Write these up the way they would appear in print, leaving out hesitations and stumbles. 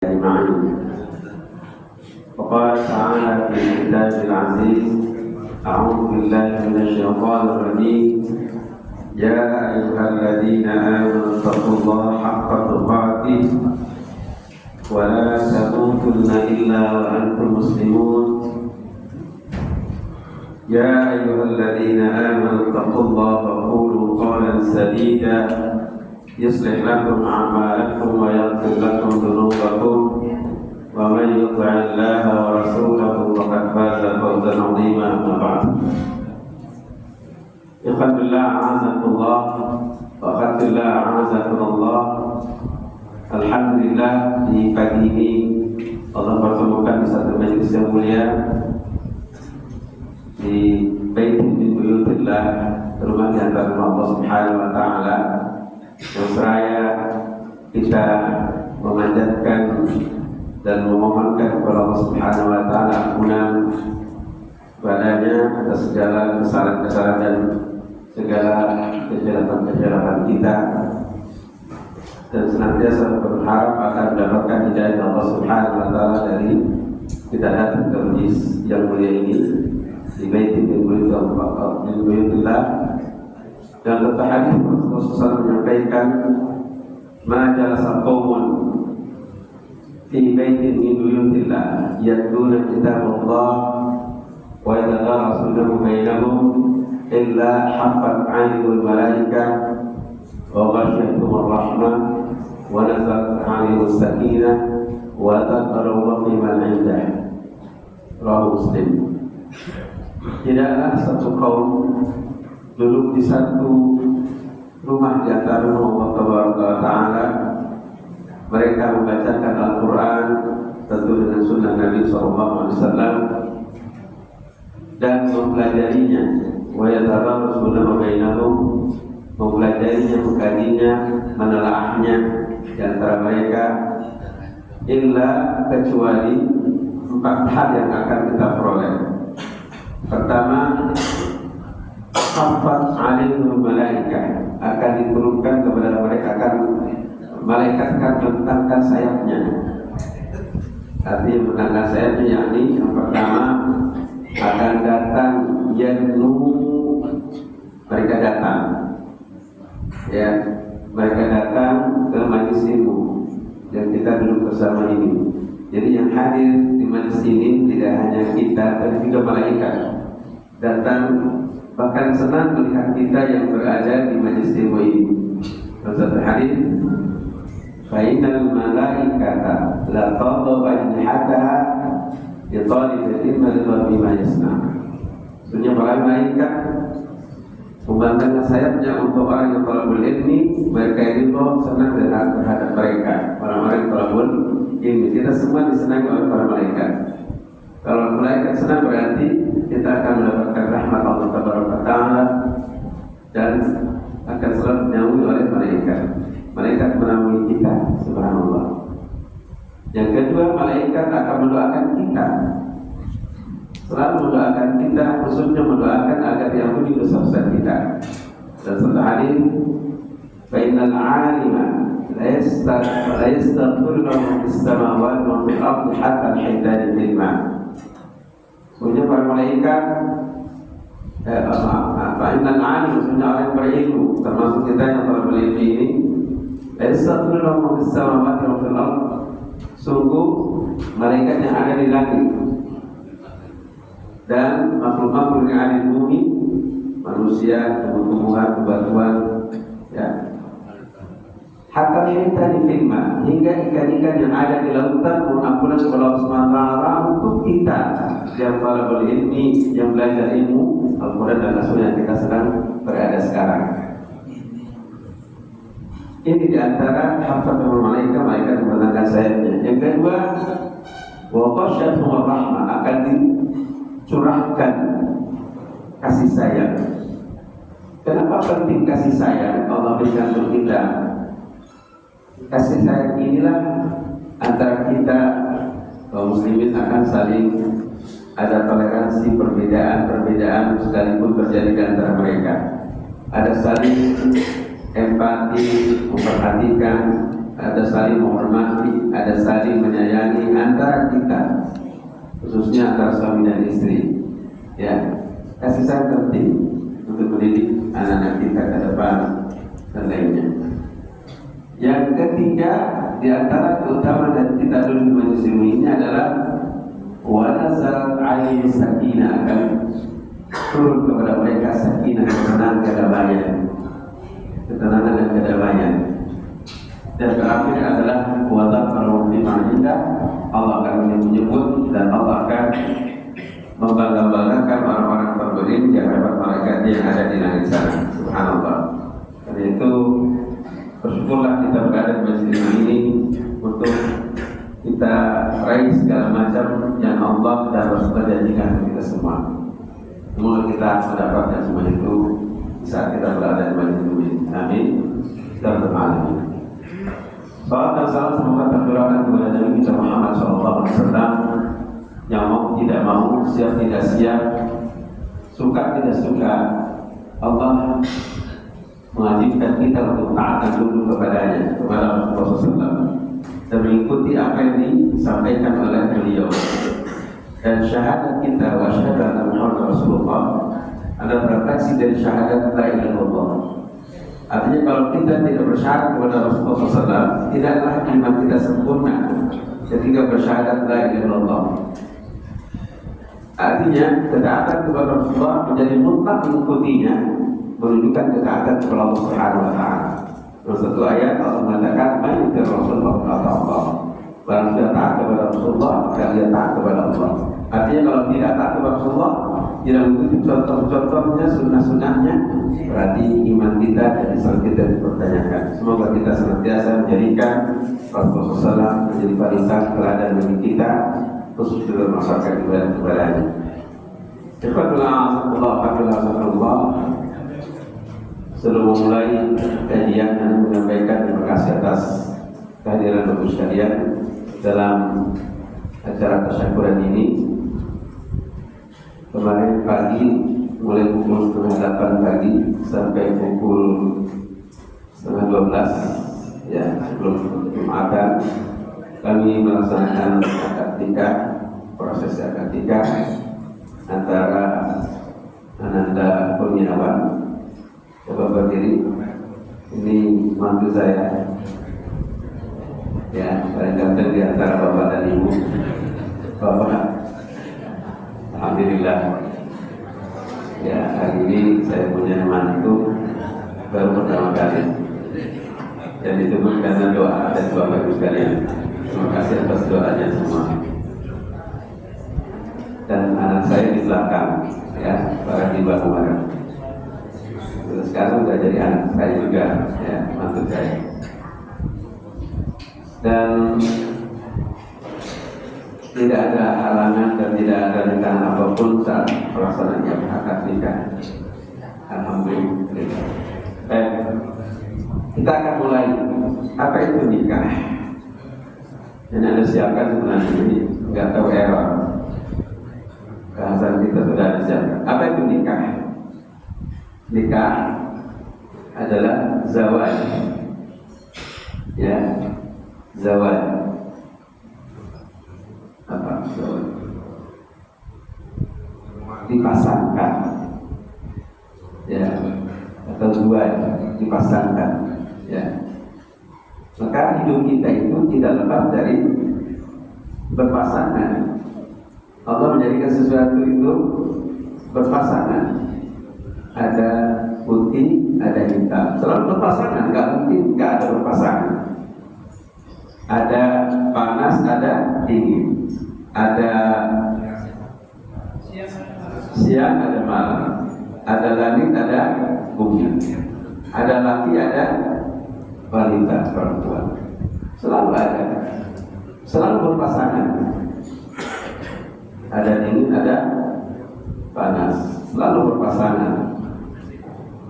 أجمعين. وقال تعالى في الكتاب العزيز: أعوذ بالله من الشيطان الرجيم. يا أيها الذين آمنوا اتقوا الله حق تقاته ولا تموتن إلا وأنتم مسلمون. يا أيها الذين آمنوا اتقوا الله وقولوا قولا سديدا يصلح لكم أعمالكم ويغفر لكم ذنوبكم ومن يطع الله ورسوله فقد فاز فوزا عظيما. أما بعد، إخوة الله أعزكم الله وأخوات الله أعزكم الله. Alhamdulillah, di pagi ini Allah pertemukan di satu majelis yang mulia di Baitin min Buyutillah, rumah di antara Allah Subhanahu wa taala, yang seraya kita memanjatkan dan memohonkan kepada Allah Subhanahu wa taala ampunan padanya atas segala kesalahan-kesalahan dan segala kejelekan-kejelekan kita, dan senantiasa berharap akan mendapatkan hidayah Allah Subhanahu wa taala dari kita datang ke majlis yang mulia ini di Baitin min Buyutillah. Dan tentang hadis Rasulullah menyampaikan, "Ma jalasa qaumun fi baitin min buyutillah yatluna kitabullah wa yatadarasunahu bainahum illa haffat 'alaihimul malaikah wa ghashiyatuhumur rahmah wa nazalat 'alaihimus sakinah wa dzakarallaha liman 'indah." Rawahu Muslim. Tidaklah satu kaum duduk di satu rumah di antara rumah Allah Ta'ala, mereka membacakan Al-Quran tentu dengan sunnah Nabi SAW dan mempelajarinya, wa yatadarasunahu bainahum, mempelajarinya, mengkajinya, menelaahnya di antara mereka, illa kecuali 4 hal yang akan kita peroleh. Pertama, hafat alaihul malaikah, akan diturunkan kepada mereka, akan malaikat akan membentangkan sayapnya. Artinya membentangkan sayapnya, yakni yang pertama akan datang yadnu, mereka datang, ya, mereka datang ke majlis ilmu yang kita duduk bersama ini. Jadi yang hadir di majlis ini tidak hanya kita, tapi juga malaikat datang, bahkan senang melihat kita yang berada di majlis ilmu ini. Satu hadis, "Fa'innal malaikata la tadau ajnihataha li talibil ilmi ridwan bima yasna." Sesungguhnya para malaikat membentangkan sayapnya untuk orang yang talabul ilmi, mereka itu senang terhadap mereka, orang-orang yang talabul ilmi. Kita semua disenangi oleh para malaikat. Kalau malaikat senang berarti kita akan mendapatkan rahmat Allah Taala dan akan selalu dinaungi oleh malaikat. Malaikat menaungi kita, subhanallah. Yang kedua, malaikat akan mendoakan kita, selalu mendoakan kita, khususnya mendoakan agar diampuni dosa-dosa kita. Dan satu hadis, "Fa'innal 'alima la yastaghfiru lahu fis samawati wa fil ardi hatta al-hitani fil ma'." Sebenarnya para malaikat, fa'innal 'alim, sebenarnya orang yang berilmu, termasuk kita yang telah berilmu ini, la yastaghfiru lahu fis samawati wa fil ardi, sungguh malaikat yang ada di langit dan makhluk-makhluk yang ada di bumi, manusia, tumbuh-tumbuhan, bebatuan, ya, hatta yantani fil ma, hingga ikan-ikan yang ada di lautan mohon ampunan kepada Allah Subhanahu wa taala untuk kita yang talabul ilmi, yang belajar ilmu Al-Quran dan Rasul yang kita sedang berada sekarang. Ini di antara hafatul malaikat, malaikat membentangkan sayapnya. Yang kedua, wa ghashiyatuhumur rahmah, akan dicurahkan kasih sayang. Kenapa penting kasih sayang Allah berikan untuk kita? Kasih sayang inilah antara kita kaum muslimin akan saling ada toleransi, perbedaan sekalipun terjadi di antara mereka. Ada saling empati, memperhatikan, ada saling menghormati, ada saling menyayangi antara kita, khususnya antara suami dan istri. Ya, kasih sayang penting untuk mendidik anak-anak kita ke depan dan lainnya. Yang ketiga di antara keutamaan dan kita dulu di majelis ilmu ini adalah wanazarat alaihi sakinah, akan turun kepada mereka sakinah, ketenangan, ketenangan dan kedamaian. Dan terakhir adalah wadzakarahum bima indah, Allah akan menyebut dan Allah akan membangga-banggakan orang-orang terberilmu di hadapan malaikat yang ada di langit sana. Subhanallah. Karena itu bersyukurlah kita berada di majelis ini untuk kita raih segala macam yang Allah dan Rasulullah janjikan untuk kita semua. Semoga kita mendapatkan semua itu saat kita berada di majelis ini. Amin. Kita berdoa. Salam dan salam semoga tercurahkan kepada Nabi kita Muhammad SAW yang mau tidak mau, siap tidak siap, suka tidak suka, Allah mewajibkan kita untuk taat dan tunduk kepadanya, kepada Rasulullah SAW, dan mengikuti apa yang disampaikan oleh beliau. Dan syahadat kita wa syahadat Muhammad Rasulullah adalah refleksi dari syahadat la ilaha illallah. Artinya kalau kita tidak bersyahadat kepada Rasulullah SAW, tidaklah iman kita sempurna ketika bersyahadat la ilaha illallah. Artinya ketaatan kepada Rasulullah menjadi mutlak mengikutinya, menunjukkan ketaatan kepada Allah Subhanahu wa taala. Dalam satu ayat Allah mengatakan, "May yuti Rasulullah faqad Allah." Barang siapa taat kepada Rasulullah, maka dia taat kepada Allah. Artinya kalau tidak taat kepada Rasulullah, tidak mengikuti contoh-contohnya, sunnah-sunnahnya, berarti iman kita dan Islam kita dipertanyakan. Semoga kita senantiasa menjadikan Rasulullah SAW menjadi barisan teladan bagi kita, khusus dalam masyarakat ibadah-ibadahnya. Alhamdulillah. Sebelum memulai kajian dan menyampaikan terima kasih atas kehadiran Bapak sekalian dalam acara tasyakuran ini. Kemarin pagi mulai pukul 7:30 pagi sampai pukul 11:30 ya, sebelum Jumatan kami melaksanakan akad nikah, proses akad nikah antara Ananda Kurniawan. Coba berdiri, ini mantu saya ya, paling ganteng di antara bapak dan ibu. Bapak, alhamdulillah ya, hari ini saya punya mantu baru pertama kali, dan itu karena doa dan bapak ibu sekalian. Terima kasih atas doanya semua. Dan anak saya di belakang ya, para tiba kemarin. Sekarang sudah jadi anak saya juga ya, mantu saya. Dan tidak ada halangan dan tidak ada rintangan apapun saat pelaksanaan akad nikah. Alhamdulillah. Baik, kita akan mulai. Apa itu nikah? Yang Anda siapkan sebenarnya ini nggak tahu error. Bahasan kita sudah disiapkan. Apa itu nikah? Nikah adalah zawaj, ya, zawaj. Apa zawaj? Dipasangkan, ya, atau zawaj, dipasangkan, ya. Maka hidup kita itu tidak lepas dari berpasangan. Allah menjadikan sesuatu itu berpasangan. Ada putih, ada hitam. Selalu berpasangan, nggak mungkin nggak ada berpasangan. Ada panas, ada dingin. Ada siang, ada malam. Ada langit, ada bumi. Ada laki, ada wanita, perempuan. Selalu ada. Selalu berpasangan. Ada dingin, ada panas. Selalu berpasangan.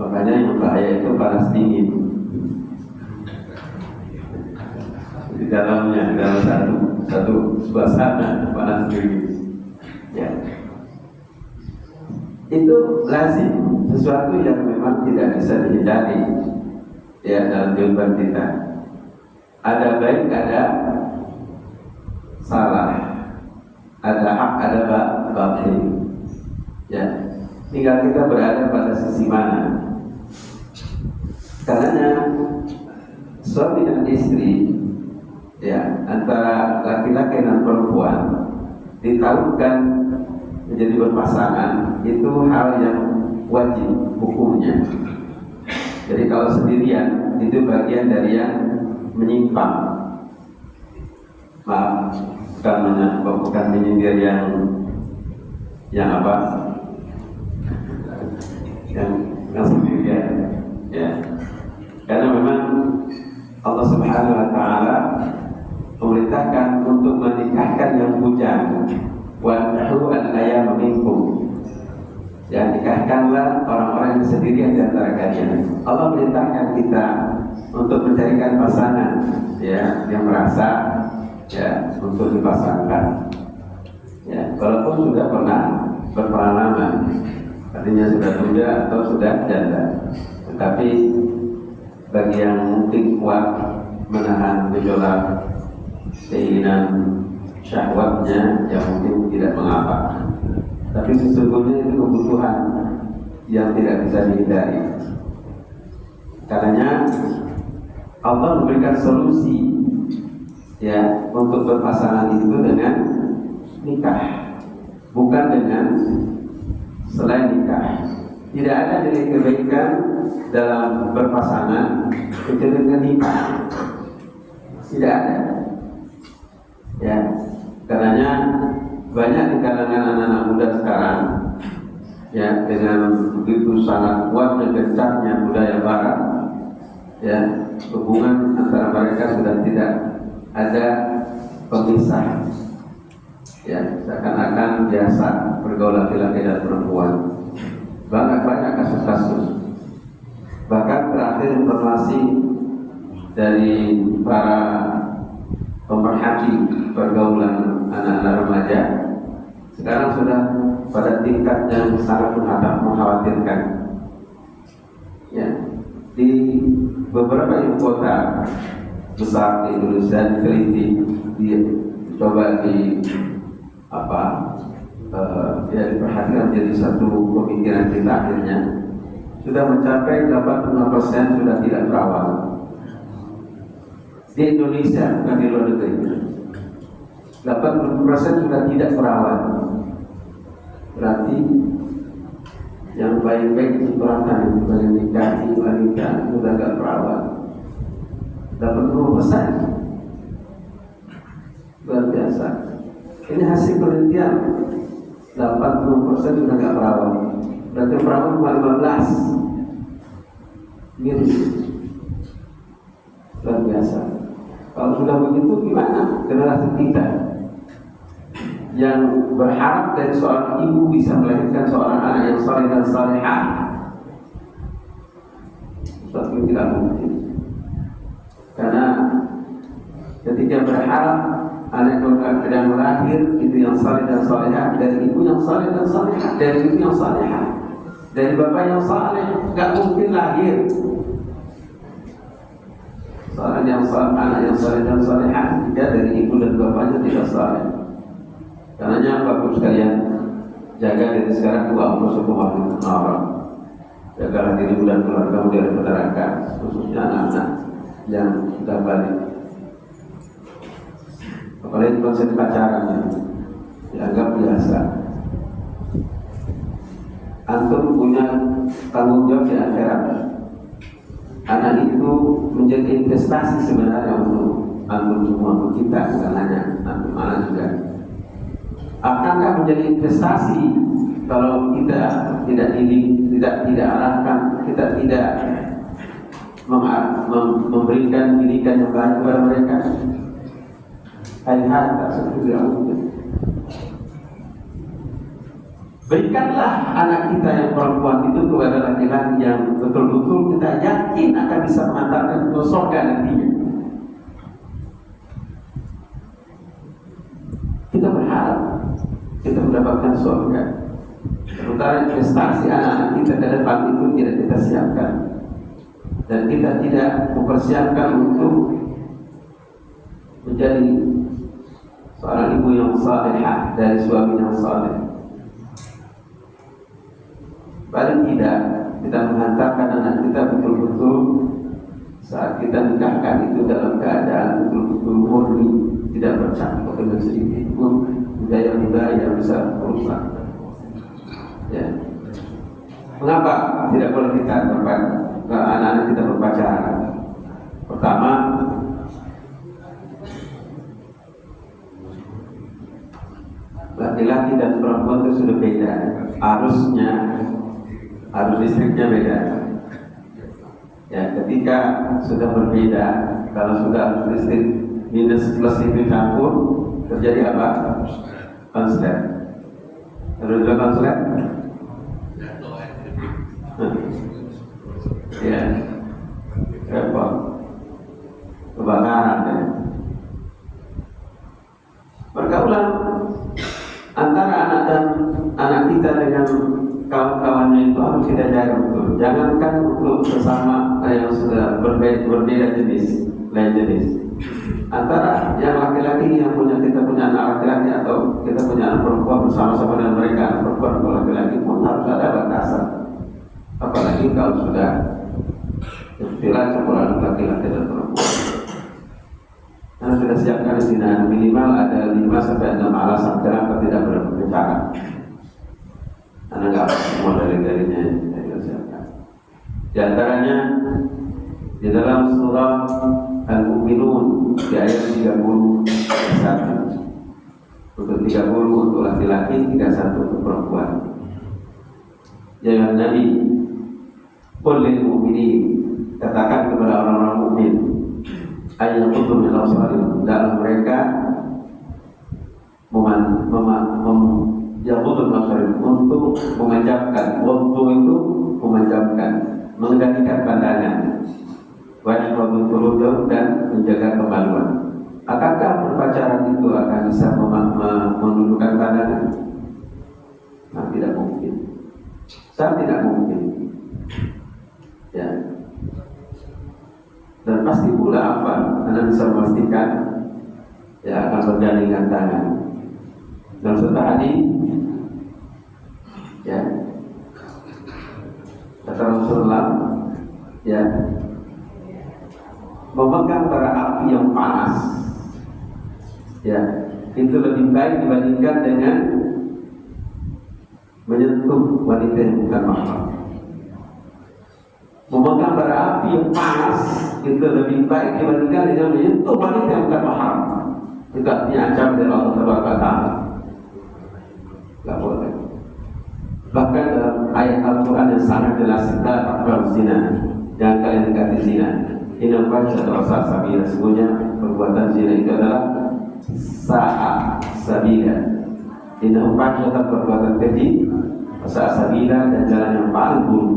Makanya yang bahaya itu panas dingin. Di dalamnya, dalam satu suasana panas dingin. Ya. Itu lazim, sesuatu yang memang tidak bisa dihindari ya dalam kehidupan kita. Ada baik, ada salah, ada hak, ada batil. Ya, tinggal kita berada pada sisi mana. Karena suami dan istri, ya, antara laki-laki dan perempuan ditahukan menjadi berpasangan itu hal yang wajib hukumnya. Jadi kalau sendirian itu bagian dari yang menyimpang. Maaf, bukan menyindir yang apa? Yang sendirian, ya. Karena memang Allah Subhanahu wa taala memerintahkan untuk menikahkan yang bujang. Wa nahu al-ayyam minkum. Ya, nikahkanlah orang-orang yang sendirian di antara kalian. Allah perintahkan kita untuk mencarikan pasangan, ya, yang merasa, ya, untuk dipasangkan. Ya, walaupun sudah pernah berpengalaman, artinya sudah muda atau sudah janda, tetapi bagi yang mungkin kuat menahan gejolak keinginan syahwatnya, yang mungkin tidak mengapa. Tapi sesungguhnya itu kebutuhan yang tidak bisa dihindari. Karenanya Allah memberikan solusi, ya, untuk berpasangan itu dengan nikah, bukan dengan selain nikah. Tidak ada nilai kebaikan dalam berpasangan kecuali dengan nikah. Tidak ada. Ya, karenanya banyak di kalangan anak-anak muda sekarang, ya, dengan begitu sangat kuat dan kencangnya budaya barat, ya, hubungan antara mereka sudah tidak ada pemisah. Ya, seakan-akan biasa bergaul laki-laki dan perempuan. Banyak kasus-kasus. Bahkan terakhir informasi dari para pemerhati pergaulan anak-anak remaja sekarang sudah pada tingkat yang sangat mengkhawatirkan. Ya, di beberapa ibu kota besar di Indonesia diteliti, dicoba diperhatikan menjadi satu pemikiran kita, akhirnya sudah mencapai 85% sudah tidak perawan di Indonesia, bukan di luar negeri. 80% sudah tidak perawan. Berarti yang baik-baik cipratan yang nikahi wanita sudah tidak perawan. 80%, luar biasa. Ini hasil penelitian. 80% sudah tidak perawan. Berarti perawan cuma 15. Gitu. Luar biasa. Kalau sudah begitu gimana generasi kita yang berharap dari seorang ibu bisa melahirkan seorang anak yang saleh dan salehah? Sesuatu yang tidak mungkin. Karena ketika berharap anak yang lahir itu yang saleh dan salehah dari ibu yang saleh dan salehah, dari ibu yang salehah, dari bapak yang saleh, nggak mungkin lahir seorang yang saleh, anak yang saleh dan salehah jika dari ibu dan bapaknya tidak saleh. Karenanya bapak sekalian, jaga diri sekarang wa anfusakum nara. Jagalah dirimu dan keluargamu dari neraka, khususnya anak-anak yang sudah balik. Apalagi konsep pacaran dianggap biasa. Antum punya tanggung jawab di akhirat. Anak itu menjadi investasi sebenarnya untuk antum semua, untuk kita, bukan hanya antum anak juga. Akankah menjadi investasi kalau kita tidak arahkan, kita tidak memberikan pendidikan yang baik kepada mereka? Hayat tak seperti itu. Berikanlah anak kita yang perempuan itu kepada laki-laki yang betul-betul kita yakin akan bisa mengantarkan ke surga nantinya. Kita berharap kita mendapatkan surga. Sementara investasi anak-anak kita ke depan itu tidak kita siapkan, dan kita tidak mempersiapkan untuk menjadi seorang ibu yang salehah dari suami yang saleh. Paling tidak kita menghantarkan anak kita betul-betul saat kita nikahkan itu dalam keadaan betul-betul murni, tidak bercampur dengan sedikit pun budaya-budaya yang bisa merusak. Ya. Mengapa tidak boleh kita anak-anak kita berpacaran? Pertama, laki-laki dan perempuan itu sudah beda, arus listriknya beda. Ya, ketika sudah berbeda, kalau sudah arus listrik minus plus itu campur, terjadi apa? Konslet. Terus konslet? Ya, repot, kebakaran. Ya. Pergaulan antara anak kita dengan kawan-kawannya itu harus kita jaga betul. Jangankan untuk sesama yang sudah berbeda jenis, lain jenis. Antara yang laki-laki yang kita punya anak laki-laki atau kita punya anak perempuan bersama-sama dengan mereka, anak perempuan atau laki-laki pun harus ada batasan. Apalagi kalau sudah istilah campuran laki-laki dan perempuan. Karena sudah siapkan zina minimal ada 5-6 alasan kenapa tidak boleh berbicara. Karena nggak semua dari-darinya yang siapkan. Di antaranya di dalam surah Al-Mu'minun di ayat 31 untuk 30 untuk laki-laki, 31 untuk perempuan. Jangan Nabi qul lil mu'minin, katakan kepada orang-orang mukmin, ayaqutu min absarihim, dalam mereka yaqudul absarihim, untuk memanjangkan, untuk itu memanjangkan, mengendalikan pandangan, wa yahfadhu furujahum, dan menjaga kemaluan. Akankah berpacaran itu akan bisa menundukkan pandangan? Nah, tidak mungkin. Tidak mungkin. Ya. Dan pasti pula apa? Anda bisa memastikan ya akan bergandengan tangan. Dan setelah tadi ya kata Rasulullah ya memegang bara api yang panas ya itu lebih baik dibandingkan dengan menyentuh wanita yang bukan mahram. Memegang bara api yang panas itu lebih baik dibandingkan dengan menyentuh wanita yang bukan mahram. Itu artinya ancaman dari Allah Taala. Tidak boleh. Bahkan dalam ayat Al-Quran yang sangat jelas, la taqrabu zina, jangan kalian dekati zina. Inna fahsyata sabila, sesungguhnya perbuatan zina itu adalah sa'a sabila. Inna fahsyata, perbuatan keji, sa'a sabila, dan jalan yang paling buruk.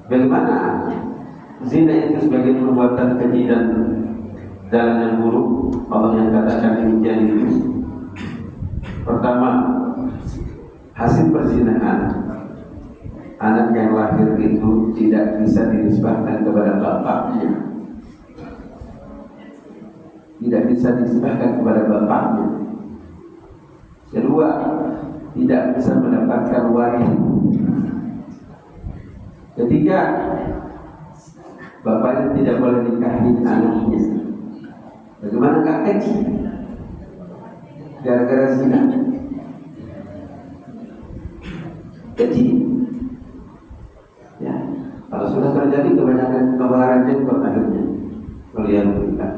Bagaimana zina itu sebagai perbuatan keji dan jalan yang buruk? Allah yang katakan demikian itu. Pertama, hasil perzinahan, anak yang lahir itu tidak bisa dinisbahkan kepada bapaknya. Tidak bisa dinisbahkan kepada bapaknya. Kedua, tidak bisa mendapatkan waris. Ketiga, bapaknya tidak boleh nikahin anaknya. Bagaimana kak kecil? Gara-gara zina. Kecil. Ya, kalau sudah terjadi kebanyakan kebakaran jenggot akhirnya. Waliyadzubillah.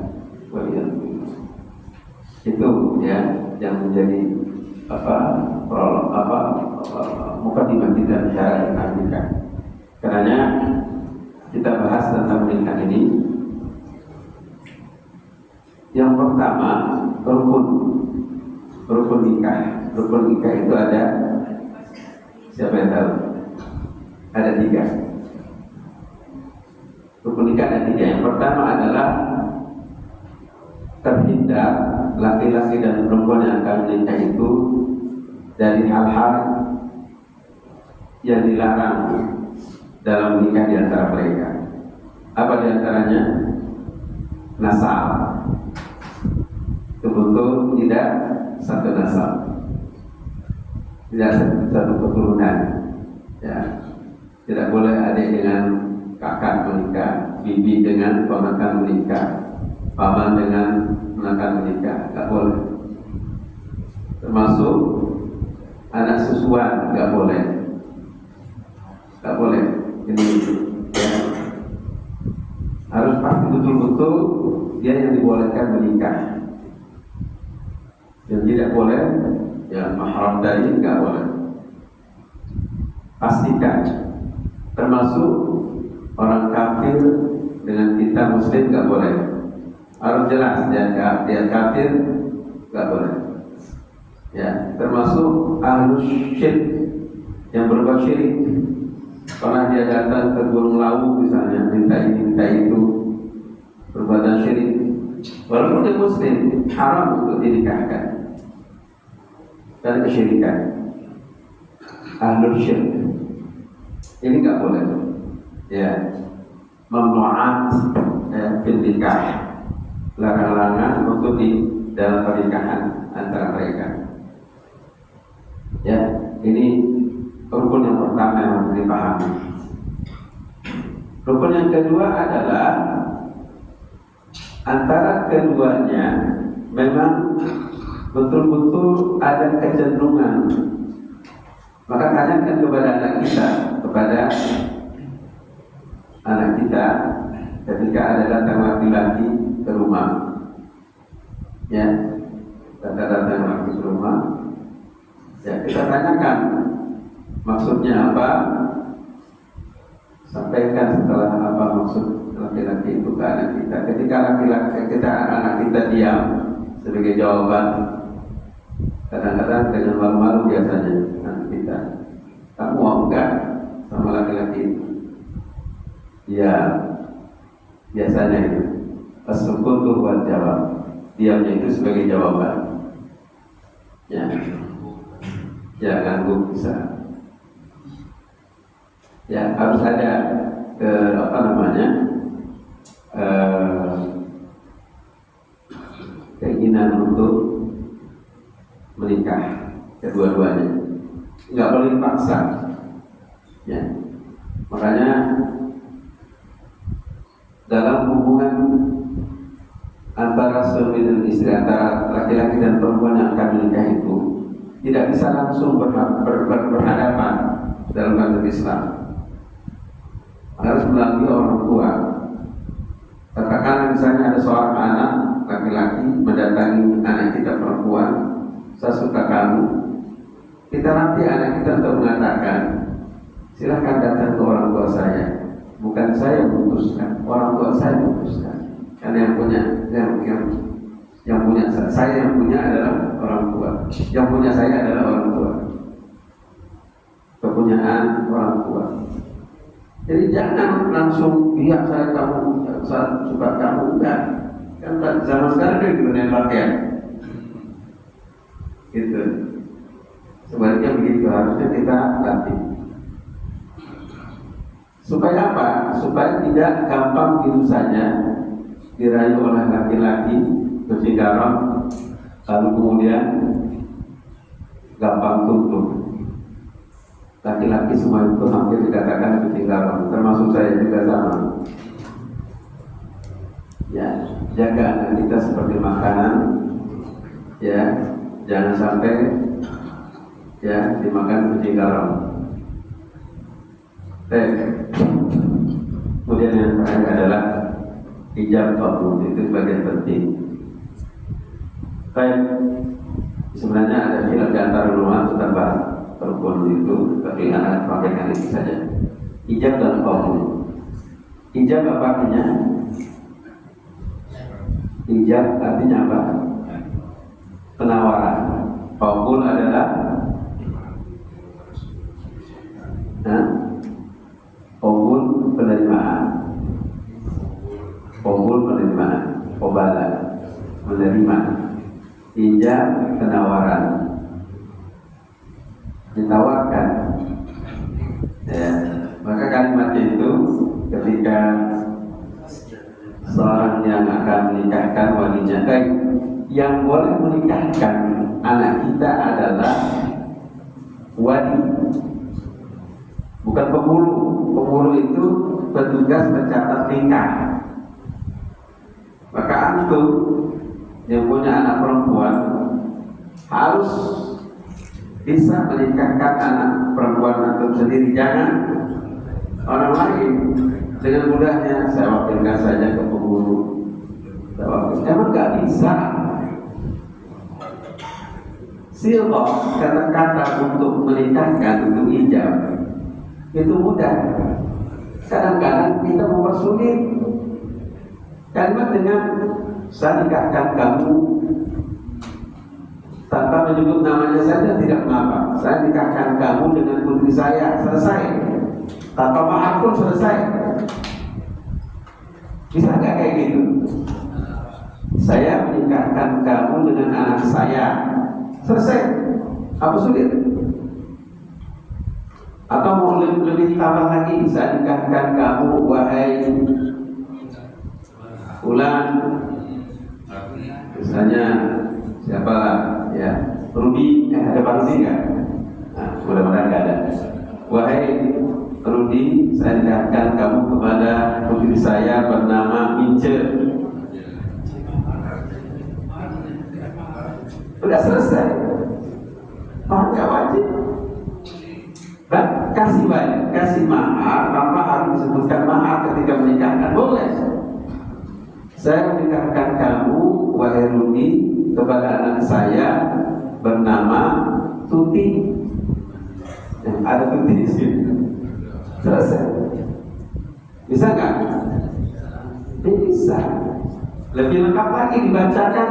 Itu ya yang menjadi mukadimah kita bicara tentang nikah. Karena kita bahas tentang nikah ini. Yang pertama, rukun nikah. Rukun nikah itu ada, siapa yang tahu? Ada 3. Rukun nikah ada 3. Yang pertama adalah terhindar laki-laki dan perempuan yang akan menikah itu dari hal-hal yang dilarang dalam nikah di antara mereka. Apa di antaranya? nasab, betul tidak satu nasab, tidak satu keturunan, ya. Tidak boleh adik dengan kakak menikah, bibi dengan ponakan menikah, paman dengan ponakan menikah, tidak boleh. Termasuk anak susuan tidak boleh, tidak boleh. Ini ya, harus pasti betul-betul dia yang dibolehkan menikah. Yang tidak boleh, ya mahram tadi tidak boleh. Pastikan. Termasuk orang kafir dengan kita muslim nggak boleh. Harus jelas dia kafir nggak boleh. Ya, termasuk ahlus syirik yang berbuat syirik. Pernah dia datang ke Gunung Lawu misalnya, minta ini minta itu, perbuatan syirik. Walaupun dia muslim, haram untuk dinikahkan. Dan kesyirikan. Ahlus syirik. Ini nggak boleh, ya. Memnu'at fil nikah, larang-larangan untuk di dalam pernikahan antara mereka. Ya, ini rukun yang pertama yang harus dipahami. Rukun yang kedua adalah antara keduanya memang betul-betul ada kecenderungan. Maka tanyakan kepada anak kita ketika ada datang laki-laki ke rumah, ya, datang laki ke rumah, ya kita tanyakan maksudnya apa, sampaikan setelah apa maksud laki-laki itu ke anak kita. Ketika anak kita diam sebagai jawaban, kadang-kadang dengan malu-malu biasanya anak kita, kamu mau enggak sama laki-laki itu? Ya, biasanya itu as-sukutu buat jawab, diamnya itu sebagai jawaban. Ya, ganggu bisa. Ya, harus ada keinginan untuk menikah kedua-duanya, nggak boleh dipaksa. Ya, makanya dalam hubungan antara suami dan istri, antara laki-laki dan perempuan yang akan menikah itu tidak bisa langsung berhadapan dalam konteks Islam. Harus melalui orang tua. Katakanlah misalnya ada seorang anak laki-laki mendatangi anak kita perempuan, saya suka kamu. Kita nanti anak kita untuk mengatakan, silakan datang ke orang tua saya. Bukan saya memutuskan, orang tua saya memutuskan. Karena yang punya saya yang punya adalah orang tua. Yang punya saya adalah orang tua. Kepunyaan orang tua. Jadi jangan langsung biar saya suka kamu, enggak. Kan zaman sekarang itu dunia pakaian. Gitu. Sebaliknya begitu, harusnya kita latih. Supaya apa? Supaya tidak gampang gitu saja dirayu oleh laki-laki bersigaram, lalu kemudian gampang tutup. Laki-laki semua itu hampir dikatakan bersigaram, termasuk saya juga sama. Ya, jaga anak kita seperti makanan, ya, jangan sampai ya dimakan bersigaram. Kemudian yang terakhir adalah hijab fardu, itu bagian penting. Baik, sebenarnya ada khilaf di antara ulama tentang rukun itu, tapi anak sampaikan ini saja. Hijab dan fardu. Hijab apa artinya? Hijab artinya apa? Penawaran. Fardu adalah penerimaan, obalan, menerima. Ijab penawaran, ditawarkan. Ya, maka kalimat itu ketika seorang yang akan menikahkan walinya. Yang boleh menikahkan anak kita adalah wali, bukan penghulu. Penghulu itu petugas mencatat nikah. Maka antum yang punya anak perempuan harus bisa menikahkan anak perempuan antum sendiri, jangan orang lain. Dengan mudahnya saya wakilkan saja ke penghulu. Emang nggak bisa. Silok kata-kata untuk menikahkan, untuk ijab itu mudah. Kadang-kadang kita mempersulit. Kalimat dengan saya nikahkan kamu tanpa menyebut namanya saja tidak mengapa. Saya nikahkan kamu dengan putri saya, selesai. Tanpa mahar pun selesai. Bisa nggak kayak gitu? Saya menikahkan kamu dengan anak saya, selesai. Apa sulit? Atau mau lebih tambah lagi, saya nikahkan kamu wahai Ulan, misalnya siapa ya, Rudi, ada Pak Rudi nggak? Nah, mudah-mudahan nggak ada. Wahai Rudi, saya nikahkan kamu kepada putri saya bernama Mince. Udah selesai. Maka wajib. Kasih banyak, kasih mahar, tanpa harus disebutkan mahar ketika menikahkan, boleh. Saya menikahkan kamu, wahai Rudi, kepada anak saya bernama Tuti. Ada Tuti di sini. Selesai. Bisa nggak? Bisa. Lebih lengkap lagi dibacakan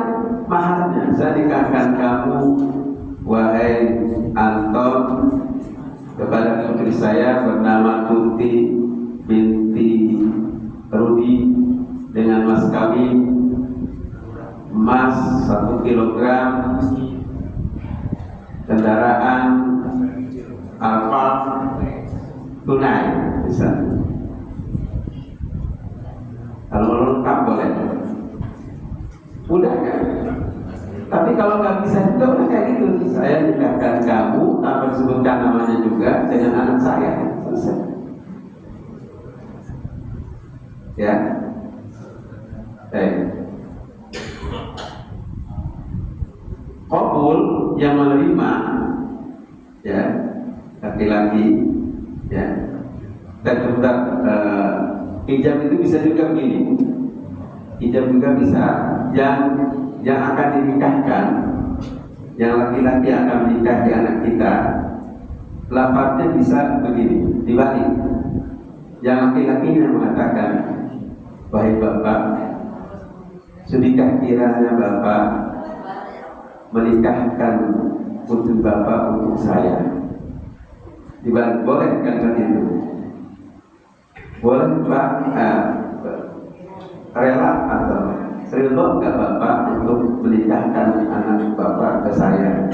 maharnya. Saya nikahkan kamu, wahai Anton, kepada putri saya bernama Tuti binti Rudi dengan mas kawin emas 1 kilogram, kendaraan Alphard tunai, bisa. Kalau lengkap boleh. Udah kan? Tapi kalau nggak bisa juga udah kayak gitu. Saya nikahkan kamu tanpa disebutkan namanya juga dengan anak saya. Selesai. Ya. Qabul yang menerima, ya, laki-laki, ya. Dan sebentar, ijab itu bisa juga begini. Ijab juga bisa yang akan dinikahkan, yang laki-laki akan menikahi anak kita, lafaznya bisa begini, dibalik. Yang laki-lakinya mengatakan, wahai bapak, sudahkah kiranya bapak menikahkan putri bapak untuk saya? Dibalik, boleh kalimat itu? Boleh pak, rela atau ridho nggak bapak untuk menikahkan anak bapak ke saya?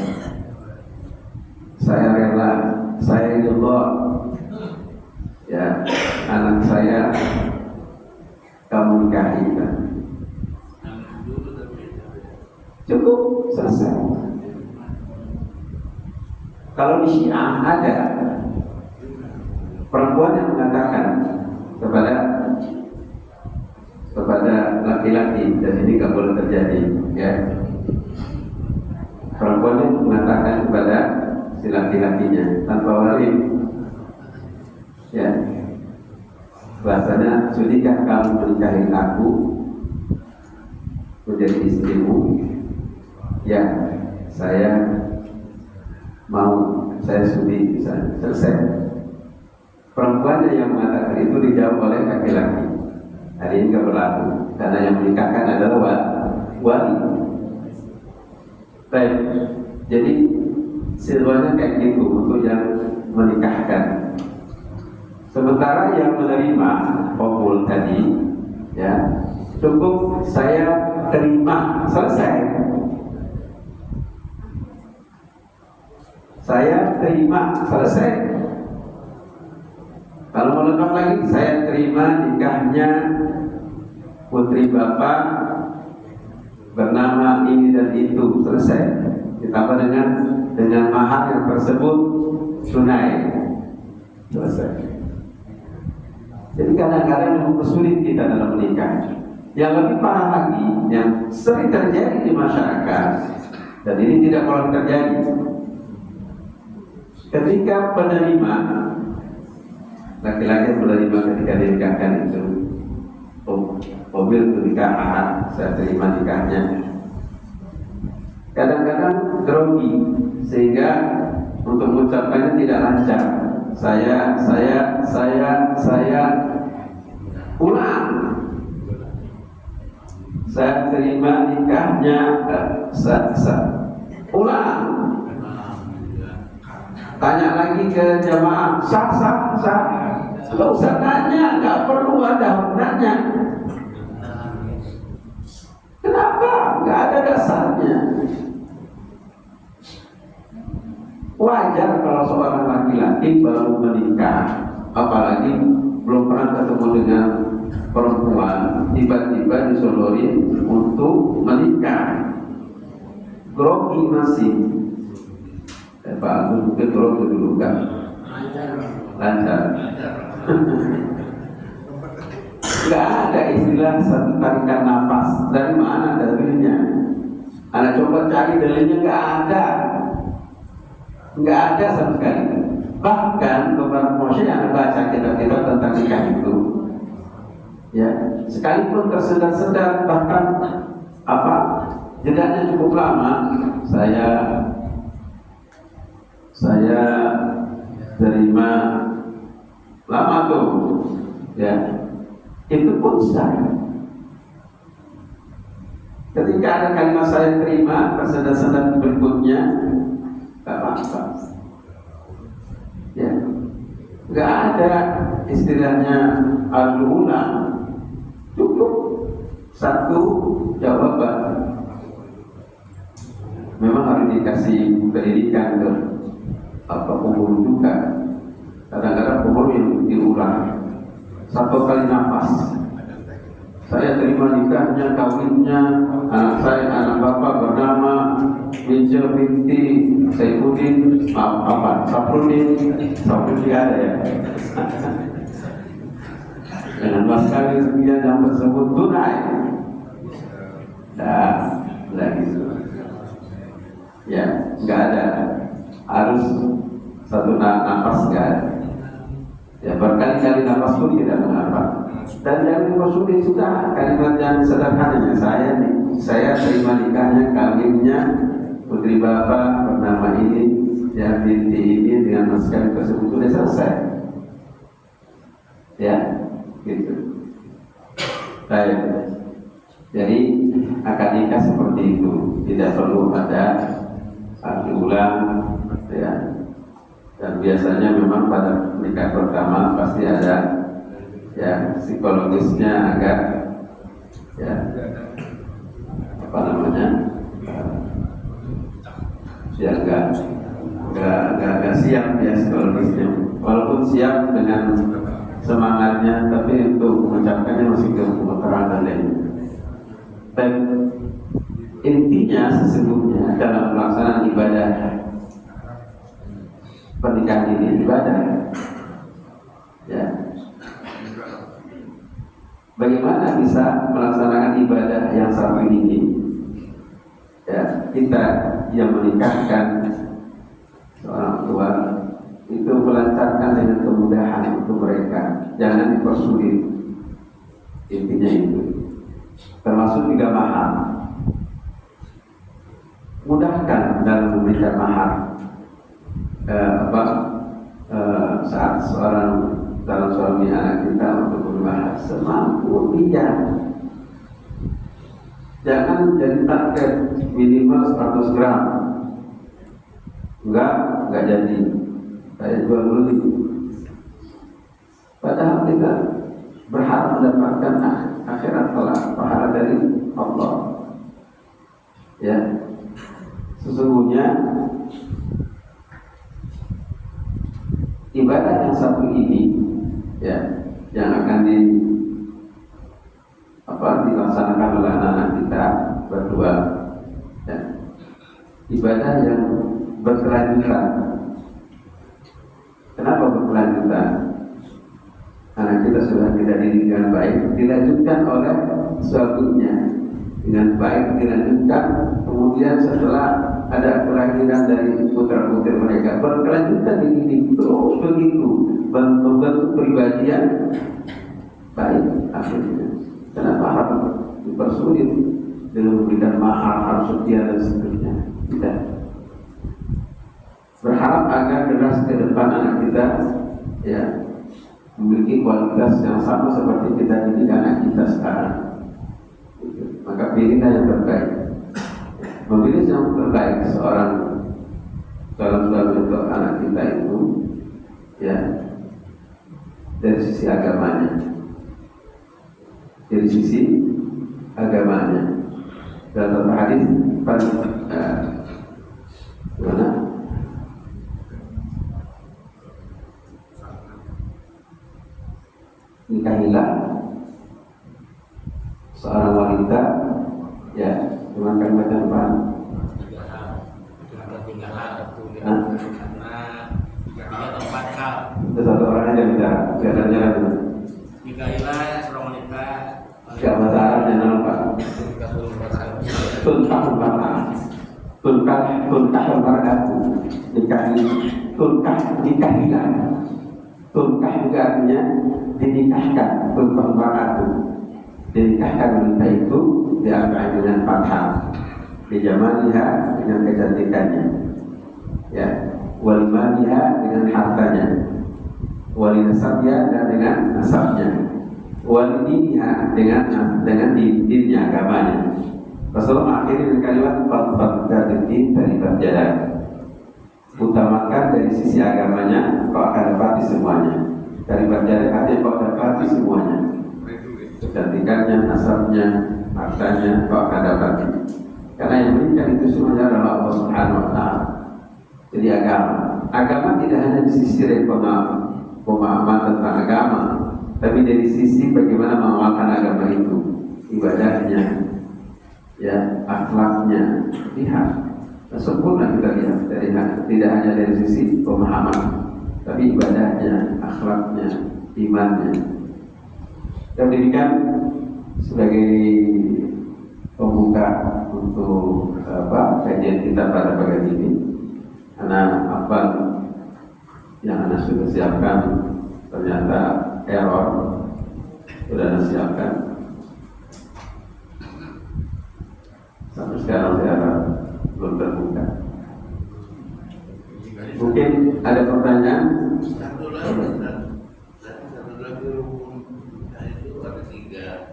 Saya rela, saya ridho, ya, anak saya kamu nikahi kan? Cukup, selesai. Kalau di Syiah ada perempuan yang mengatakan kepada laki-laki, dan ini nggak boleh terjadi, ya. Perempuan yang mengatakan kepada si laki-lakinya tanpa wali, ya, bahasanya, sudahkah kamu menikahi aku menjadi istrimu? Ya, saya mau, saya sudi, bisa. Selesai. Perempuannya yang mengatakan itu dijawab oleh laki-laki. Hari ini nggak berlaku karena yang menikahkan adalah wali. Baik, jadi situasinya kayak gitu untuk yang menikahkan. Sementara yang menerima qabul tadi, ya, cukup saya terima, selesai. Saya terima, selesai. Kalau mau lengkap lagi, saya terima nikahnya putri bapak bernama ini dan itu, selesai. Ditambah dengan mahar yang tersebut tunai, selesai. Jadi kadang-kadang yang mempersulit kita dalam menikah. Yang lebih parah lagi, yang sering terjadi di masyarakat, dan ini tidak boleh terjadi. Ketika penerima, laki-laki yang menerima ketika dinikahkan itu, mobil itu nikahan, saya terima nikahnya. Kadang-kadang grogi, sehingga untuk mengucapkannya tidak lancar. Saya ulang. Saya terima nikahnya, ulang. Tanya lagi ke jamaah, sah. Gak usah nanya, gak perlu ada nanya. Kenapa? Gak ada dasarnya. Wajar kalau seorang laki-laki baru menikah, apalagi belum pernah ketemu dengan perempuan, tiba-tiba disodorin untuk menikah. Grogi masih. Pak Agus mungkin grogi dulu kan? Lancar. Gak ada istilah satu tarikan nafas. Dari mana dalilnya? Anda coba cari dalilnya, gak ada. Nggak ada sama sekali. Bahkan beberapa manusia yang baca kitab-kitab tentang nikah itu, ya, sekalipun tersedar-sedar, bahkan jedanya cukup lama. Saya terima lama tuh, ya, itu pun sah. Ketika ada kalimat saya terima, tersedar-sedar berikutnya, gak apa-apa. Ya, gak ada istilahnya ulang. Cukup satu jawaban. Memang harus dikasih pendidikan ke pembunuh juga. Kadang-kadang pembunuh yang diulang. Satu kali nafas. Saya terima nikahnya, kawinnya, anak saya, anak bapak bernama Minja binti Saifuddin, Safruddin ada ya. Dengan mas kawin sekian yang tersebut tunai. Dah, lagi itu. Ya, nggak ada. Harus satu nafas nggak ada. Ya, berkali-kali nafas pun tidak mengapa. Dan yang dimaksudnya sudah kalimat yang sederhananya, saya terima nikahnya, kawinnya putri bapak bernama ini, yang binti ini dengan mas kawin tersebut, sudah selesai. Ya, gitu. Baik. Jadi akad nikah seperti itu, tidak perlu ada diulang, ya. Dan biasanya memang pada nikah pertama pasti ada, ya, psikologisnya agak, ya, ya agak siap ya psikologisnya. Walaupun siap dengan semangatnya, tapi untuk mengucapkannya masih keterangan lain. Dan intinya sesungguhnya dalam pelaksanaan ibadah pernikahan ini ibadah, ya. Bagaimana bisa melaksanakan ibadah yang satu ini? Ya, kita yang menikahkan seorang tua itu melancarkan dengan kemudahan untuk mereka, jangan dipersulit. Intinya itu, termasuk juga mahar. Mudahkan dalam memberikan mahar. Saat seorang calon suami anak kita untuk berbahas semampu dia. Jangan jadi target minimal 100 gram. Enggak jadi. Saya jual beli. Padahal kita berharap mendapatkan akhirat kelak, pahala dari Allah. Ya, sesungguhnya ibadah yang satu ini, ya, yang akan dilaksanakan oleh anak-anak kita berdua. Ya. Ibadah yang berkelanjutan. Kenapa berkelanjutan? Karena kita sudah tidak dididik dengan baik, dilanjutkan oleh suaminya dengan baik, dilanjutkan. Kemudian setelah ada kelahiran dari putra-putri mereka, berkelanjutan dididik terus begitu, membentuk pribadi yang baik akhirnya. Kenapa harus dipersulit dengan memberikan mahar, harus setia dan seterusnya? Tidak. Berharap agar generasi ke depan anak kita ya memiliki kualitas yang sama seperti kita didik anak kita sekarang. Maka pilihlah yang terbaik. Memilih yang terbaik seorang suami untuk anak kita itu ya dari sisi agamanya. Dari sisi agamanya. Dalam hadis mana? Nikahilah seorang wanita ya dengan kalimat yang apa? Itu satu orang aja bicara, bicaranya apa? Nikahilah seorang wanita. Gak bahasa Arabnya apa? Tunkah mar'atu. Nikahilah. Tunkah juga artinya dinikahkan. Tunkah mar'atu. Dinikahkan wanita itu diartikan dengan fathah. Dijamaliha dengan kecantikannya. Ya, walimaniha dengan hartanya. Walinasabnya dan dengan nasabnya. Walidiniha dengan dinnya agamanya. Rasulullah akhiri dengan kalimat fadfad din dari berjalan. Utamakan dari sisi agamanya, kau akan dapati semuanya. Dari berjalan artinya kau dapati semuanya. Kecantikannya, nasabnya, hartanya, kau akan dapati. Karena yang berikan itu semuanya adalah Allah Subhanahu Wa Taala. Jadi agama tidak hanya di sisi pemahaman tentang agama, tapi dari sisi bagaimana mengamalkan agama itu, ibadahnya, ya, akhlaknya, lihat. Sempurna kita lihat dari tidak hanya dari sisi pemahaman, tapi ibadahnya, akhlaknya, imannya. Dan demikian sebagai pembuka untuk kajian kita pada pagi ini. Apa yang Anda sudah siapkan ternyata error, sudah Anda siapkan. Sampai sekarang saya belum terbuka. Mungkin ada pertanyaan? Satu lagi rukun itu ada 3.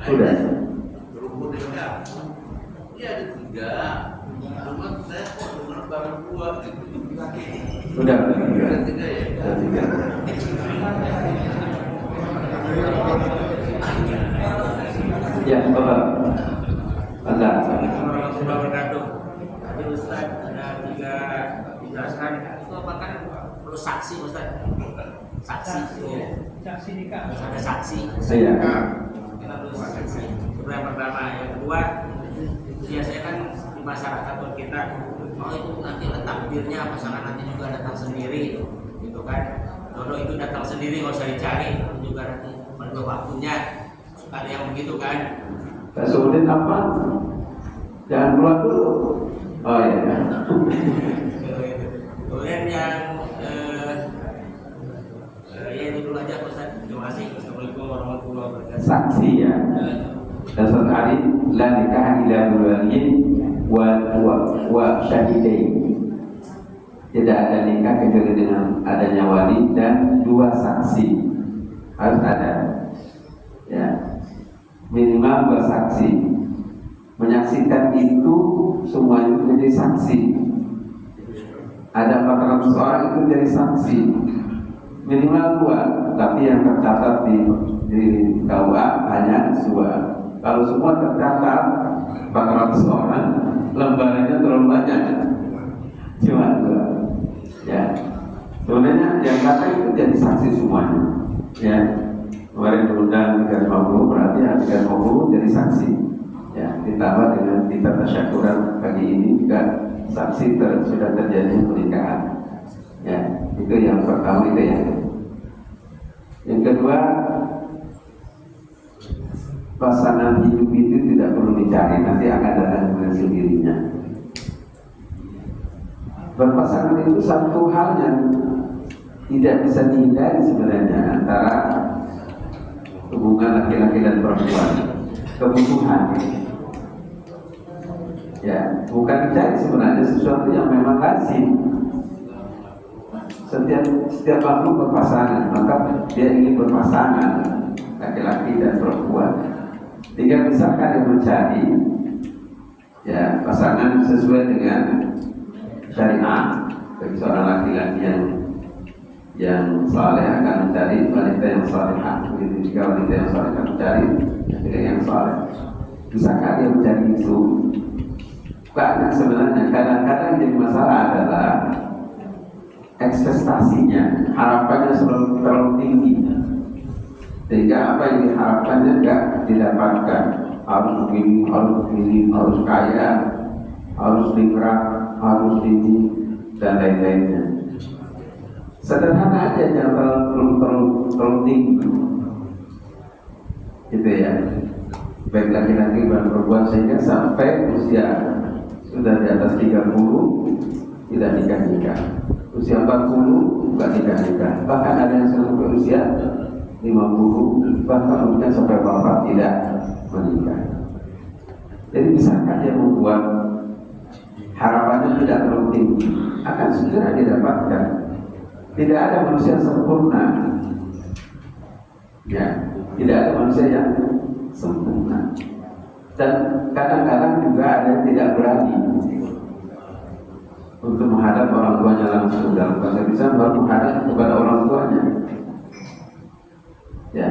Sudah. Rukun Islam. Iya ada 3. Cuma saya kok dengar baru 2 gitu. Sudah. Ada 3 ya. Ada 3. Ya, Bapak. Anda. Warahmatullahi wabarakatuh. Tadi Ustaz ada 3 penjelasan. Itu apa kan perlu saksi Ustaz? Saksi. Saksi nikah. Ada saksi. Iya. Kita perlu saksi. Itu yang pertama. Yang kedua, biasanya kan di masyarakat kita, oh itu nanti ada takdirnya, pasangan nanti juga datang sendiri, gitu kan? Jodoh itu datang sendiri, nggak usah dicari, itu juga nanti pada waktunya. Ada yang begitu kan? Kesulitan apa? Jangan keluar dulu. Oh iya. Kemudian yang ya itu dulu aja Ustaz. Terima kasih. Assalamualaikum warahmatullahi wabarakatuh. Saksi ya. Dasar hari la nikah illa biwaliyin wa syahidain. Tidak ada nikah kecuali dengan adanya wali dan 2 saksi. Harus ada. Ya. Minimal 2 saksi. Menyaksikan itu semuanya menjadi saksi. Ada 400 orang itu jadi saksi. Minimal 2, tapi yang tercatat di KUA hanya 2. Kalau semua tercatat 400 orang, lembarannya terlalu banyak. Cuma 2. Ya. Sebenarnya yang kata itu jadi saksi semuanya. Ya. kemarin diundang 350, berarti ya 350 jadi saksi. Ya, ditambah dengan kita tasyakuran pagi ini juga saksi sudah terjadi pernikahan. Ya, itu yang pertama itu ya. Yang kedua, pasangan hidup itu tidak perlu dicari, nanti akan datang dengan sendirinya. Berpasangan itu satu hal yang tidak bisa dihindari sebenarnya antara hubungan laki-laki dan perempuan, kebutuhan. Ya, bukan dicari sebenarnya sesuatu yang memang lazim. Setiap makhluk berpasangan, maka dia ingin berpasangan laki-laki dan perempuan. Tinggal misalkan yang mencari ya pasangan sesuai dengan syariat. Bagi seorang laki-laki yang saleh akan mencari wanita yang salehah, begitu juga wanita yang saleh akan mencari laki-laki yang saleh. Misalkan dia mencari itu, karena sebenarnya kadang-kadang jadi masalah adalah ekspektasinya, harapannya selalu terlalu tinggi, sehingga apa yang diharapkannya tidak didapatkan. Harus begini, harus kaya, harus tingkat, harus ini dan lain-lainnya. Sederhana aja, jangan terlalu tinggi, gitu ya. Baik laki-laki dan perempuan, sehingga sampai usia sudah di atas 30 tidak nikah. Usia 40 bukan nikah. Bahkan ada yang sampai usia 50, bahkan mungkin sampai wafat tidak menikah. Jadi misalkan dia membuat harapannya tidak terlalu tinggi, akan segera didapatkan. Tidak ada manusia sempurna. Ya, tidak ada manusia yang sempurna. Dan kadang-kadang juga ada yang tidak berani untuk menghadap orang tuanya langsung. Dalam bahasa bisa baru menghadap kepada orang tuanya. Ya,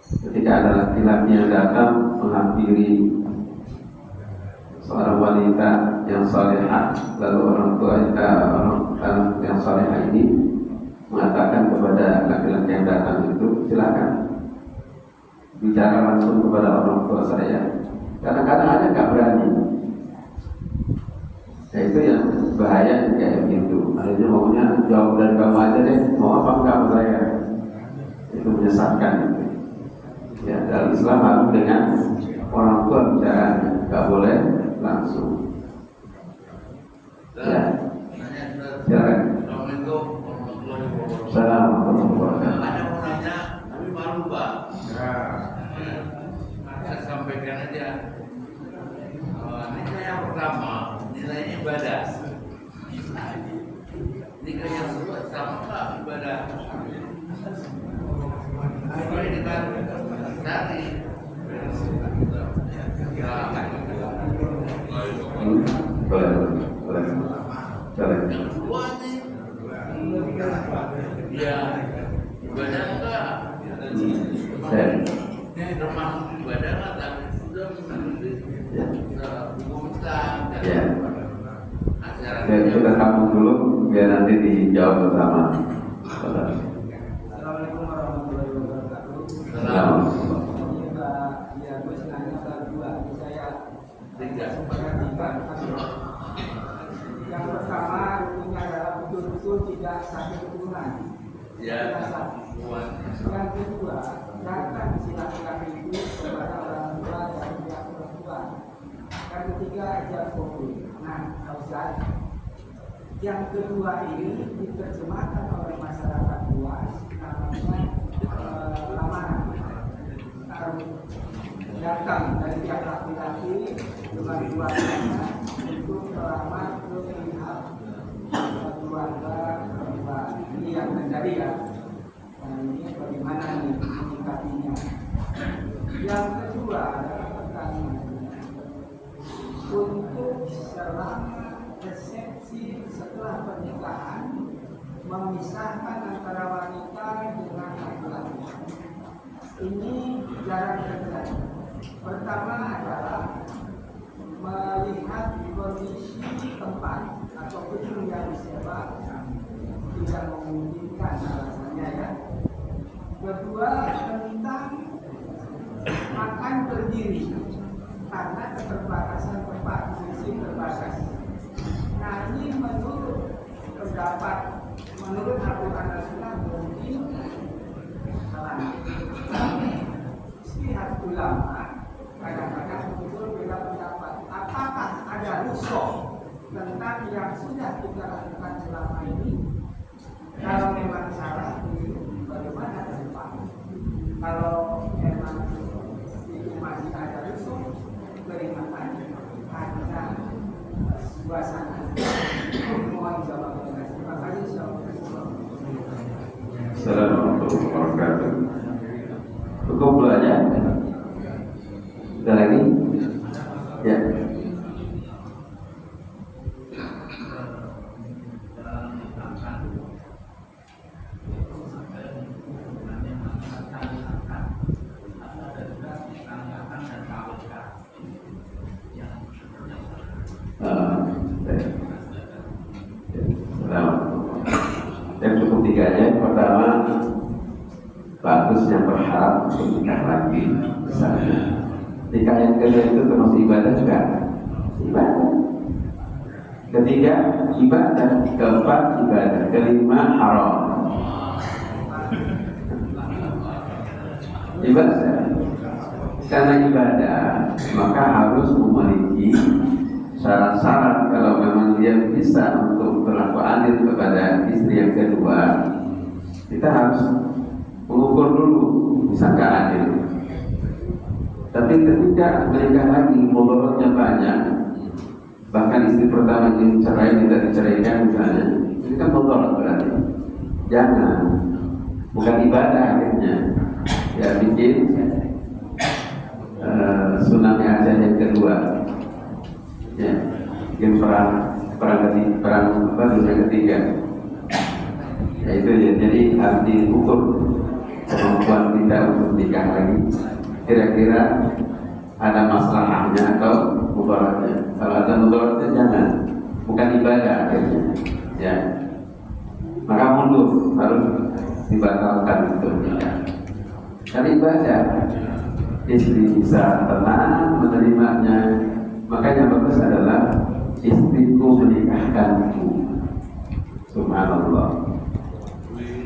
ketika ada laki-laki yang datang menghampiri seorang wanita yang salehah, lalu orang yang salehah ini mengatakan kepada laki-laki yang datang itu, silakan bicara langsung kepada orang tua saya. Kadang-kadang ada nggak berani. Ya itu yang bahaya kayak gitu. Akhirnya maunya jauh dari kamu aja deh, mau apa enggak sama saya. Itu menyesatkan gitu. Ya, dalam Islam harus dengan orang tua bicara, nggak boleh langsung. Ya, silakan. Assalamualaikum warahmatullahi wabarakatuh. Ada mau nanya, tapi malu Pak. Saya sampaikan aja. Nikah yang pertama nilainya ibadah. Nikah yang kedua sama nggak ibadah? Kalau kita cari Boleh. kedua nih, ya ibadah enggak? Termasuk ibadah nggak? Tapi sudah memenuhi hukum Islam. Ya. Kita sambung dulu biar nanti dijawab bersama. Assalamualaikum warahmatullahi wabarakatuh. Assalamualaikum. Ya, gue senangnya dua. Saya Tiga. perhatikan. Yang pertama, rukunnya adalah betul-betul tidak sakit keturunan. Ya. Yang kedua, datang si laki-laki itu kepada orang tua dan pihak perempuan. Yang ketiga, ajak kopi. Nah, Ustaz, yang kedua ini diterjemahkan oleh masyarakat luas namanya lamaran. Datang dari pihak laki-laki dengan keluarganya untuk melamar ke pihak keluarga perempuan. Ini yang terjadi ya. Nah, ini bagaimana nih menyikapinya? Yang kedua adalah pertanyaan untuk selama resepsi setelah pernikahan memisahkan antara wanita dengan laki-laki. Ini jarang terjadi. Pertama adalah melihat kondisi tempat atau gedung yang disewa tidak memungkinkan alasannya ya. Kedua, akan berdiri karena keterbatasan tempat fisik terbatas. Nah ini menurut pendapat, menurut Al-Quran dan Sunnah mungkin salah. Istihad ulama kadang-kadang muncul beda pendapat. Apakah ada rusuh tentang yang sudah kita lakukan selama ini? Kalau memang salah, bagaimana ke depan? Kalau memang itu masih ada rusuh, beriman ada suasana. Mohon jawabannya. Terima kasih. Assalamualaikum warahmatullahi wabarakatuh. Cukup belajar. Ada lagi? Ya. Yang cukup tiga aja. Pertama, bagusnya berharap untuk nikah lagi misalnya. Nikah yang kedua itu termasuk ibadah juga. Ibadah. Ketiga, ibadah. Keempat, ibadah. Kelima, haram. Ibadah. Karena ibadah, maka harus memiliki syarat-syarat. Kalau memang dia bisa untuk berlaku adil kepada istri yang kedua, kita harus mengukur dulu bisa nggak adil. Tapi ketika menikah lagi, mudaratnya banyak, bahkan istri pertama yang cerai tidak diceraikan misalnya, itu kan mudarat berarti. Jangan, bukan ibadah akhirnya. Ya bikin tsunami aja yang kedua. Ya, bikin perang dunia ketiga. Ya itu ya, jadi harus diukur kemampuan kita untuk nikah lagi. Kira-kira ada masalahnya atau mudaratnya. Kalau ada mudaratnya jangan, bukan ibadah akhirnya. Ya, maka mundur, harus dibatalkan untuk nikah. Karena ibadah, istri bisa tenang menerimanya. Makanya bagus adalah istriku menikahkanku. Subhanallah.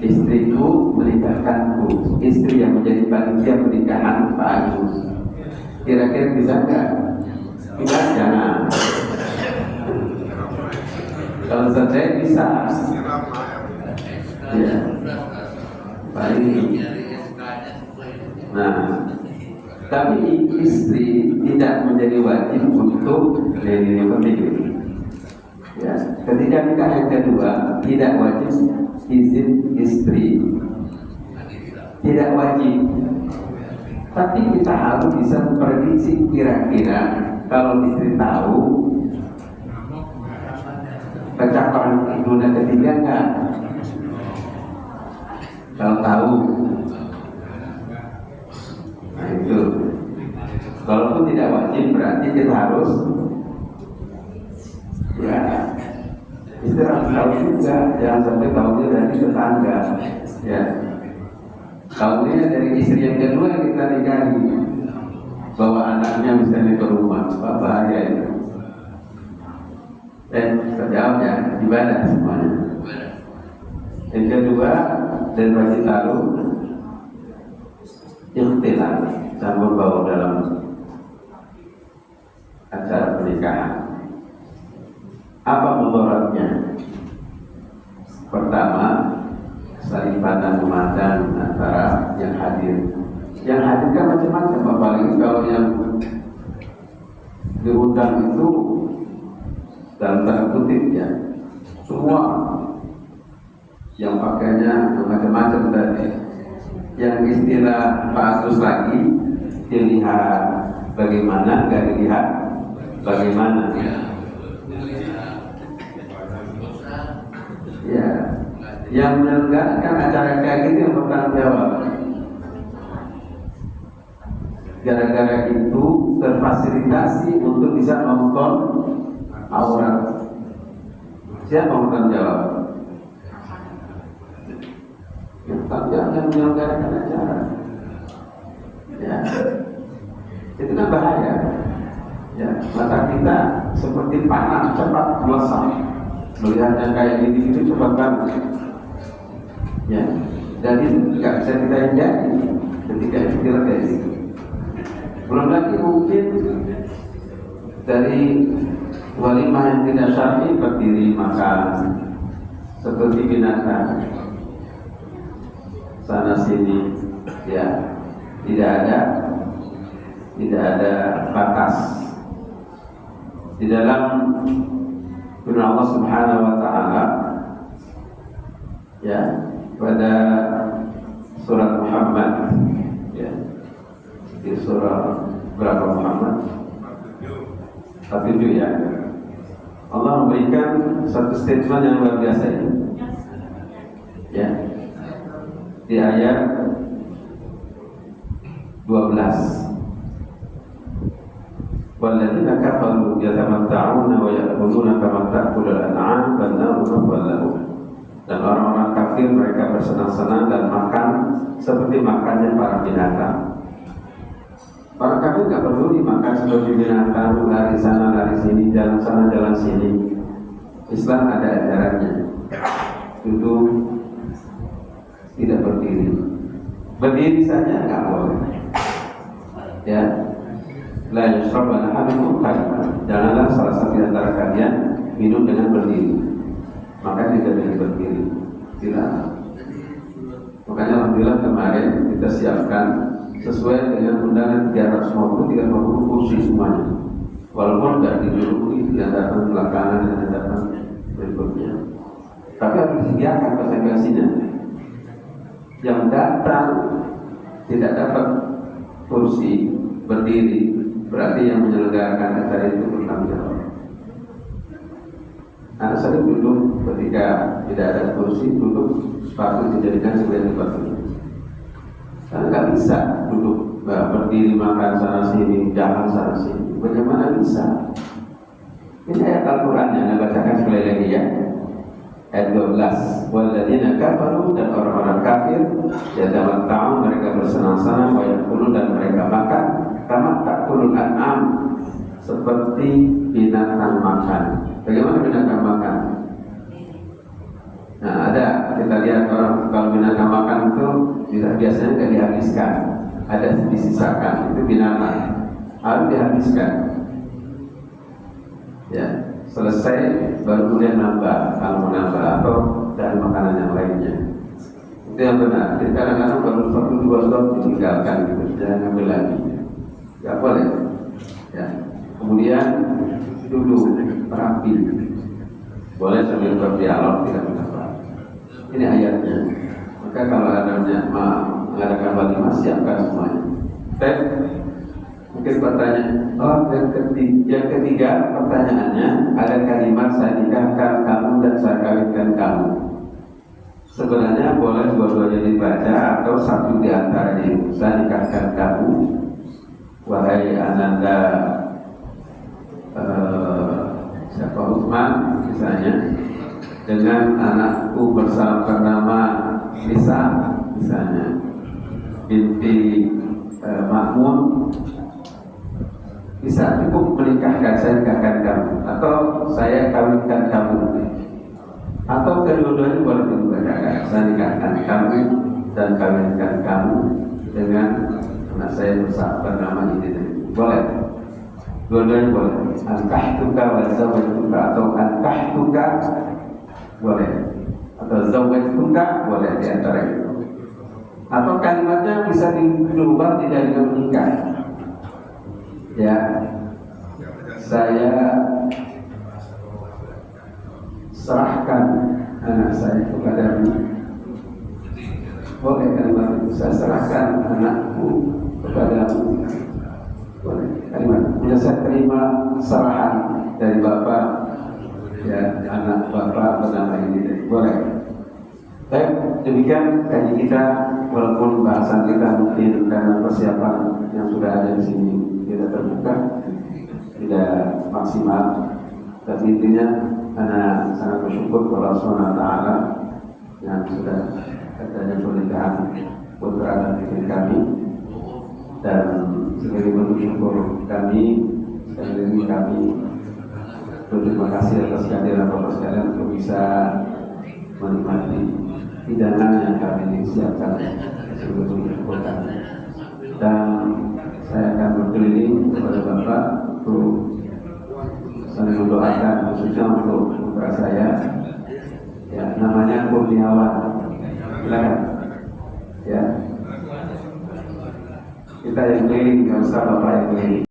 Istriku menikahkanku. Istri yang menjadi panitia pernikahan Pak Agus. Kira-kira bisa nggak? Tidak, jangan. Kalau saya bisa. Ya. Paling. Nah, tapi istri tidak menjadi wajib untuk ini yang penting. Ya, ketika nikah yang kedua tidak wajib izin istri, tidak wajib. Tapi kita harus bisa memprediksi kira-kira kalau istri tahu pecah perang dunia ketiga enggak? Kalau tahu. Nah itu, walaupun tidak wajib berarti kita harus ya istirahat tahu juga, jangan sampai tahunya dari tetangga. Ya, tahunya dari istri yang kedua yang kita nikahi, bawa anaknya misalnya ke rumah, bahaya itu. Terjawabnya ibadah semuanya. Yang kedua, dan wajib tahu ikhtilaf campur baur dalam acara pernikahan. Apa mudaratnya? Pertama, saling pandang memandang antara yang hadir. Yang hadir kan macam-macam, apalagi kalau yang diundang itu dalam tanda kutip ya, semua yang pakainya macam-macam tadi. Yang istilah Pak Agus lagi, dilihat bagaimana, nggak dilihat bagaimana. Ya, yang menyelenggarakan acara kayak gitu yang bertanggung jawab. Gara-gara itu terfasilitasi untuk bisa nonton aurat. Siapa yang bertanggung jawab? Yang menyelenggarakan acara. Ya. itu kan bahaya. Ya, mata kita seperti panah cepat melesat. Melihat yang kayak gini itu cepat banget. Ya, dan itu nggak bisa kita hindari ketika kita kayak gitu. Belum lagi mungkin dari walimah yang tidak syar'i berdiri makan seperti binatang sana sini, ya, tidak ada batas. Di dalam firman Allah Subhanahu wa taala, ya, pada surat Muhammad, ya, di surah berapa Muhammad? 47, ya. Allah memberikan satu statement yang luar biasa ini, ya, di ayat 12. Walladzina kafaru yatamatta'una wa ya'kuluna kama ta'kulul an'am wan naru mathwan lahum. Dan orang-orang kafir mereka bersenang-senang dan makan seperti makannya para binatang. Para kafir tidak peduli makan seperti binatang, lari sana lari sini, jalan sana jalan sini. Islam ada ajarannya, duduk, tidak berdiri. Berdiri saja nggak boleh. Ya, la yushrabana ahadukum qaiman. Janganlah salah satu di antara kalian minum dengan berdiri. Maka tidak boleh berdiri. Tidak. Makanya alhamdulillah kemarin kita siapkan sesuai dengan undangan 350 kursi semuanya. Walaupun tidak diduduki, yang datang belakangan dan yang datang berikutnya. Tapi harus disediakan konsekuensinya. Yang datang tidak dapat kursi berdiri, berarti yang menyelenggarakan acara itu bertanggung jawab. Anak saya duduk ketika tidak ada kursi, duduk sepatu dijadikan sebagai tempat duduk. Karena nggak bisa duduk berdiri makan sana sini, jalan sana sini. Bagaimana bisa? Ini ayat Al-Quran yang saya bacakan sekali lagi, ya. Ayat 12. Walladzina kafaru, dan orang-orang kafir, yatamatta'un, mereka bersenang-senang, wa ya'kulun, dan mereka makan kama ta'kulul an'am, seperti binatang makan. Bagaimana binatang makan? Nah, ada, kita lihat orang kalau binatang makan itu biasanya tidak dihabiskan, ada disisakan, itu binatang harus dihabiskan. Ya, selesai baru kemudian nambah, kalau mau nambah atau dari makanan yang lainnya. Itu yang benar. Jadi kadang-kadang baru 1-2 stop ditinggalkan gitu, jangan ngambil lagi. Gak boleh. Ya. Kemudian duduk rapi, boleh sambil berdialog, tidak mengapa. Ini ayatnya. Maka kalau ada mengadakan walimah, siapkan semuanya. Baik. Mungkin pertanyaan. Oh, yang ketiga pertanyaannya, ada kalimat saya nikahkan kamu dan saya kawinkan kamu. Sebenarnya boleh dua-duanya dibaca atau satu di antara itu. Saya nikahkan kamu, wahai ananda siapa Utsman misalnya, dengan anakku bernama Lisa misalnya, binti Mahmud. Bisa cukup menikahkan, saya nikahkan kamu, atau saya kawinkan kamu, atau kedua-duanya boleh dibacakan. Saya nikahkan kamu dan kawinkan kamu dengan anak saya bernama ini. Boleh, dua-duanya boleh. Ankahtuka wa zawajtuka, atau ankahtuka boleh, atau zawajtuka boleh, di antara itu. Atau kalimatnya bisa diubah tidak dengan menikah. Ya, saya serahkan anak saya kepadamu. Boleh kalimat itu, saya serahkan anakku kepadamu. Boleh kalimat. Ya, saya terima serahan dari bapak, ya, anak bapak bernama ini. Boleh. Baik, demikian kaji kita. Walaupun bahasan kita mungkin karena persiapan yang sudah ada di sini tidak terbuka, tidak maksimal, tapi intinya karena sangat bersyukur kepada Allah SWT yang sudah katanya pernikahan putra dan putri kami. Dan sebagai bentuk syukur kami, sekali lagi kami berterima kasih atas kehadiran Bapak sekalian untuk bisa menikmati hidangan yang kami siapkan sebagai bentuk syukur kami. Dan saya akan berkeliling kepada Bapak untuk saling mendoakan, khususnya untuk putra saya, ya, namanya Kurniawan. Silakan, ya. Kita yang keliling, nggak usah Bapak yang keliling.